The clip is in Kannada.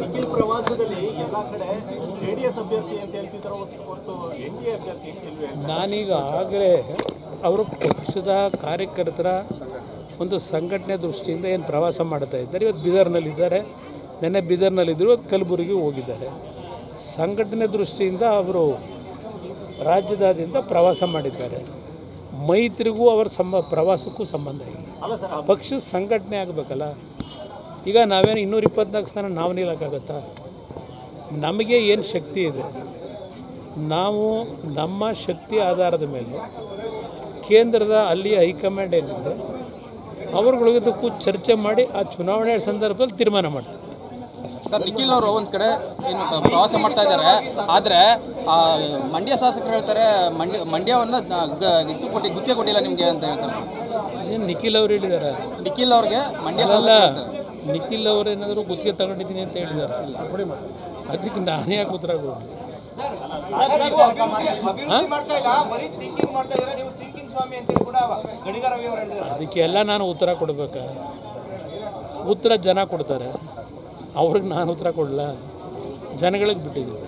ನಿಖಿಲ್ ಪ್ರವಾಸದಲ್ಲಿ ಎಲ್ಲ ಕಡೆ ಜೆಡಿಎಸ್ ಅಭ್ಯರ್ಥಿ ಅಂತ ಹೇಳ್ತಿದ್ರು ಹೊರತು ಎನ್ಡಿಎ ಅಭ್ಯರ್ಥಿ ಇಲ್ವೇ? ನಾನೀಗ ಆಗಲೇ ಅವರು ಪಕ್ಷದ ಕಾರ್ಯಕರ್ತರ ಒಂದು ಸಂಘಟನೆ ದೃಷ್ಟಿಯಿಂದ ಏನು ಪ್ರವಾಸ ಮಾಡ್ತಾ ಇದ್ದಾರೆ. ಇವತ್ತು ಬೀದರ್ನಲ್ಲಿದ್ದಾರೆ, ನೆನ್ನೆ ಬೀದರ್ನಲ್ಲಿದ್ದರು, ಇವತ್ತು ಕಲಬುರಗಿ ಹೋಗಿದ್ದಾರೆ. ಸಂಘಟನೆ ದೃಷ್ಟಿಯಿಂದ ಅವರು ರಾಜ್ಯದಾದ್ಯಂತ ಪ್ರವಾಸ ಮಾಡಿದ್ದಾರೆ. ಮೈತ್ರಿಗೂ ಅವರ ಪ್ರವಾಸಕ್ಕೂ ಸಂಬಂಧ ಇಲ್ಲ. ಪಕ್ಷದ ಸಂಘಟನೆ ಆಗಬೇಕಲ್ಲ. ಈಗ ನಾವೇನು 224 ಸ್ಥಾನ ನಾವು ನಿಲ್ಲಕ್ಕಾಗತ್ತಾ? ನಮಗೆ ಏನು ಶಕ್ತಿ ಇದೆ, ನಾವು ನಮ್ಮ ಶಕ್ತಿ ಆಧಾರದ ಮೇಲೆ ಕೇಂದ್ರದ ಅಲ್ಲಿ ಹೈಕಮಾಂಡ್ ಏನಿದೆ ಅವ್ರಗಳಿಗೂ ಚರ್ಚೆ ಮಾಡಿ ಆ ಚುನಾವಣೆ ಸಂದರ್ಭದಲ್ಲಿ ತೀರ್ಮಾನ ಮಾಡ್ತಾರೆ. ಸರ್, ನಿಖಿಲ್ ಅವರು ಒಂದು ಕಡೆ ಏನು ಪ್ರವಾಸ ಮಾಡ್ತಾ ಇದ್ದಾರೆ, ಆದರೆ ಮಂಡ್ಯ ಶಾಸಕರು ಹೇಳ್ತಾರೆ ಮಂಡ್ಯವನ್ನು ಗುತ್ತಿಗೆ ಕೊಟ್ಟಿಲ್ಲ ನಿಮಗೆ ಅಂತ ಹೇಳ್ತಾರೆ. ಏನು ನಿಖಿಲ್ ಅವ್ರು ಹೇಳಿದ್ದಾರೆ? ನಿಖಿಲ್ ಅವ್ರಿಗೆ ಮಂಡ್ಯ ನಿಖಿಲ್ ಅವರು ಏನಾದರೂ ಗುತ್ತಿಗೆ ತಗೊಂಡಿದ್ದೀನಿ ಅಂತ ಹೇಳಿದ್ದಾರೆ. ಅದಕ್ಕೆ ನಾನೇ ಯಾಕೆ ಉತ್ತರ ಕೊಡಲಿ? ಅದಕ್ಕೆಲ್ಲ ನಾನು ಉತ್ತರ ಕೊಡಬೇಕಾ? ಉತ್ತರ ಜನ ಕೊಡ್ತಾರೆ, ಅವ್ರಿಗೆ ನಾನು ಉತ್ತರ ಕೊಡಲ್ಲ, ಜನಗಳಿಗೆ ಬಿಟ್ಟಿದ್ದೀವಿ.